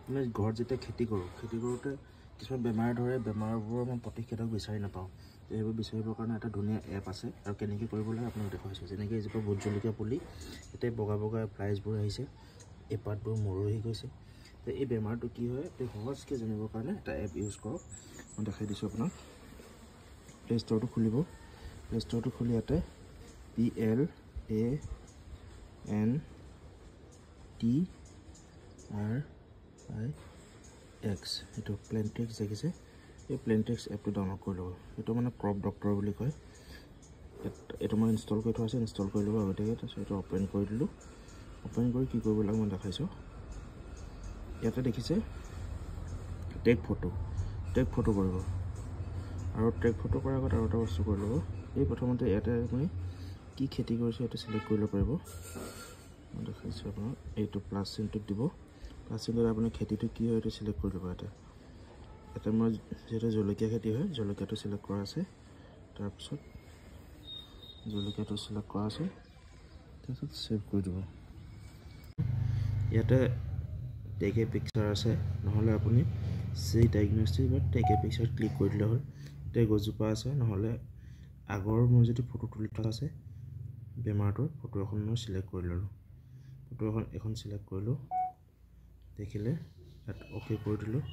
আমি ঘৰত যেতিয়া খেতি কৰোঁতে কিছুমান বেমাৰ ধৰে, বেমাৰবোৰৰ মই প্ৰতিষেধক বিচাৰি নাপাওঁ। এইবোৰ বিচাৰিবৰ কাৰণে এটা ধুনীয়া এপ আছে আৰু কেনেকৈ কৰিব লাগে আপোনাক দেখুৱাইছোঁ। যেনেকৈ এজোপা ভোট জলকীয়া পুলি, এতিয়া বগা বগা ফ্লাইজবোৰ আহিছে, এই পাতবোৰ মৰহি গৈছে। তো এই বেমাৰটো কি হয় এই সহজকৈ জানিবৰ কাৰণে এটা এপ ইউজ কৰক। মই দেখাই দিছোঁ আপোনাক। প্লে ষ্ট'ৰটো খুলিব। প্লে ষ্ট'ৰটো খুলি ইয়াতে PLANTRIX এইটো প্লেণ্ট্ৰিক্স দেখিছে, এই প্লেণ্ট্ৰিক্স এপটো ডাউনলোড কৰি ল'ব। এইটো মানে ক্ৰপ ডক্টৰ বুলি কয়। এইটো মই ইনষ্টল কৰি থোৱা আছে, ইনষ্টল কৰি ল'ব আগতীয়াকৈ। তাৰপিছত এইটো অ'পেন কৰি দিলোঁ। অ'পেন কৰি কি কৰিব লাগে মই দেখাইছোঁ। ইয়াতে দেখিছে টেক ফটো কৰিব। আৰু টেক ফটো কৰাৰ আগত আৰু এটা বস্তু কৰি ল'ব। এই প্ৰথমতে ইয়াতে আপুনি কি খেতি কৰিছে সেইটো চিলেক্ট কৰিব পাৰিব। মই দেখাইছোঁ আপোনাক। এইটো প্লাছ চিনটোত দিব। প্লাছ চিনটোত আপুনি খেতিটো কি হয় এইটো চিলেক্ট কৰি ল'ব। ইয়াতে মই যিহেতু জলকীয়া খেতি হয়, জলকীয়াটো চিলেক্ট কৰা আছে। তাৰপিছত ছেভ কৰি দিব। ইয়াতে টেক এ পিকচাৰ আছে, নহ'লে আপুনি চি ডায়েগনষ্টিক বা টেক এ পিকচাৰ ক্লিক কৰি দিলে হ'ল। এতিয়া গছজোপা আছে, নহ'লে আগৰ মোৰ যদি ফটো তুলি থোৱা আছে বেমাৰটোৰ ফটো এখন মই চিলেক্ট কৰি ল'লোঁ। ফটো এখন চিলেক্ট কৰিলোঁ, দেখিলে ইয়াত অ'কে কৰি দিলোঁ।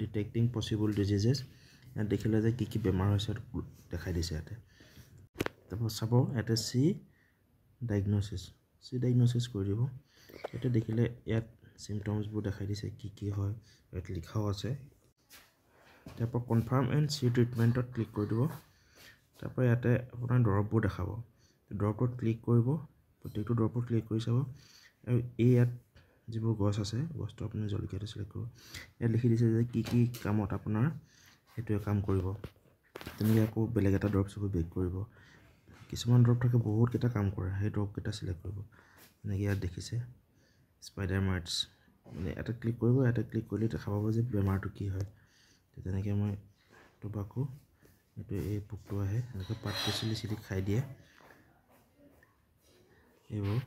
ডিটেক্টিং পচিবল ডিজিজেছ, ইয়াত দেখিলে যে কি বেমাৰ হৈছে দেখাই দিছে ইয়াতে। তাৰপৰা চাব ইয়াতে চি ডায়েগনচিছ কৰি দিব। ইয়াতে দেখিলে ইয়াত চিমটমছবোৰ দেখাই দিছে কি হয়, ইয়াত লিখাও আছে। তাৰপৰা কনফাৰ্ম এণ্ড চি ট্ৰিটমেণ্টত ক্লিক কৰি দিব। তাৰপৰা ইয়াতে আপোনাৰ দৰৱবোৰ দেখাব। দৰৱটোত ক্লিক কৰিব, প্ৰত্যেকটো দৰৱত ক্লিক কৰি চাব। আৰু ইয়াত যিবোৰ গছ আছে, গছটো আপুনি জলকীয়াটো চিলেক্ট কৰিব। ইয়াত লিখি দিছে যে কি কামত আপোনাৰ সেইটোৱে কাম কৰিব। তেনেকৈ আকৌ বেলেগ এটা দৰৱ চকু বেক কৰিব। কিছুমান দৰৱ থাকে বহুতকেইটা কাম কৰে, সেই দৰৱকেইটা চিলেক্ট কৰিব। এনেকৈ ইয়াত দেখিছে স্পাইডাৰ মাইটছ, মানে এটা ক্লিক কৰিব। এটা ক্লিক কৰিলে দেখা পাব যে বেমাৰটো কি হয়। তেনেকৈ মই টবাকো, এইটো এই পোকটো আহে, এনেকৈ পাতটো চিলি খাই দিয়ে। এইবোৰ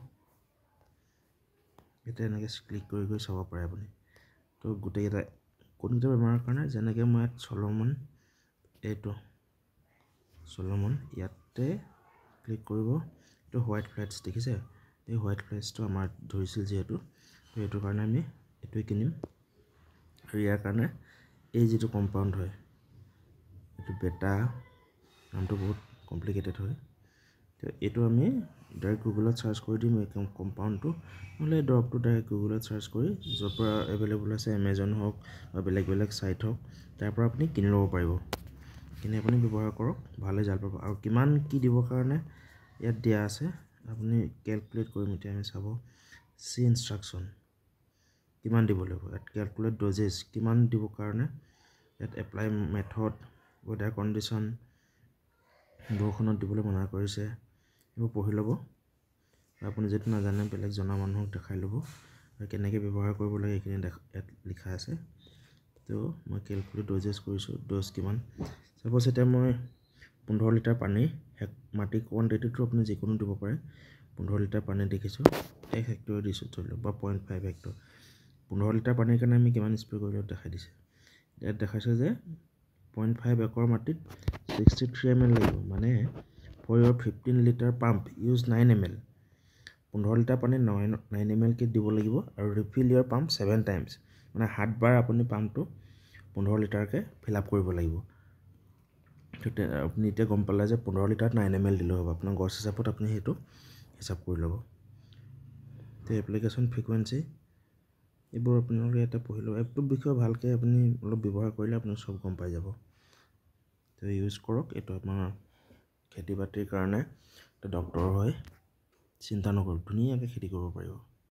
এতিয়া এনেকৈ ক্লিক কৰি চাব পাৰে আপুনি। তো গোটেইকেইটা কোনকেইটা বেমাৰৰ কাৰণে, যেনেকৈ মই ইয়াত চলমন ইয়াতে ক্লিক কৰিব। এইটো হোৱাইট ফ্লাইটছ দেখিছে, এই হোৱাইট ফ্লাইটছটো আমাৰ ধৰিছিল যিহেতু, তো এইটোৰ কাৰণে আমি এইটোৱে কিনিম। আৰু ইয়াৰ কাৰণে এই যিটো কম্পাউণ্ড হয়, এইটো বেটা নামটো বহুত কমপ্লিকেটেড হয়। তো এইটো আমি ডাইৰেক্ট গুগলত চাৰ্চ কৰি দিম এই কম্পাউণ্ডটো, নহ'লে এই দৰৱটো ডাইৰেক্ট গুগলত চাৰ্চ কৰি য'ৰ পৰা এভেইলেবল আছে, এমেজন হওক বা বেলেগ ছাইট হওক, তাৰ পৰা আপুনি কিনি ল'ব পাৰিব। কিনি আপুনি ব্যৱহাৰ কৰক, ভালে জাল পাব। আৰু কিমান কি দিবৰ কাৰণে ইয়াত দিয়া আছে, আপুনি কেলকুলেট কৰিম। এতিয়া আমি চাব চি ইনষ্ট্ৰাকশ্যন কিমান দিব লাগিব। ইয়াত কেলকুলেট ড'জেছ কিমান দিবৰ কাৰণে, ইয়াত এপ্লাই মেথড, ৱেডাৰ কণ্ডিশ্যন, বৰষুণত দিবলৈ মানা কৰিছে, এইবোৰ পঢ়ি ল'ব। আপুনি যিটো নাজানে বেলেগ জনা মানুহক দেখাই ল'ব। আৰু কেনেকৈ ব্যৱহাৰ কৰিব লাগে এইখিনি ইয়াত লিখা আছে। তো মই কেলকুলেট ড'জেছ কৰিছোঁ, ড'জ কিমান। চাপ'জ এতিয়া মই 15 লিটাৰ পানী, মাটি কোৱাণ্টিটিটো আপুনি যিকোনো দিব পাৰে। 15 লিটাৰ পানী দেখিছোঁ, 1 হেক্টৰ দিছোঁ ধৰি লওক, বা 0.5 হেক্টৰ। 15 লিটাৰ পানীৰ কাৰণে আমি কিমান স্প্ৰে কৰিলোঁ দেখাই দিছে। ইয়াত দেখাইছে যে 0.5 একৰ মাটিত 63 ml লাগিব, মানে ফৰ ইয়ৰ 15 litre pump use 9 ml। 15 litre পানীত 9 ml কে দিব লাগিব। আৰু ৰিফিল ইয়ৰ পাম্প 7 টাইমছ, মানে 7 বাৰ আপুনি পাম্পটো 15 লিটাৰকৈ ফিল আপ কৰিব লাগিব। আপুনি এতিয়া গম পালে যে 15 লিটাৰত 9 ml দিলেও হ'ব। আপোনাৰ গছ হিচাপত আপুনি সেইটো হিচাপ কৰি ল'ব। তো এপ্লিকেশ্যন ফ্ৰিকুৱেঞ্চি এইবোৰ আপোনালোকে ইয়াতে পঢ়ি ল'ব। এপটোৰ বিষয়ে ভালকৈ আপুনি অলপ ব্যৱহাৰ কৰিলে আপুনি চব গম পাই যাব। তো ইউজ কৰক। এইটো আপোনাৰ খেতি বাতিৰ কাৰণে এটা ডক্তৰ হয়, চিন্তা নকৰক, ধুনীয়াকৈ খেতি কৰিব পাৰিব।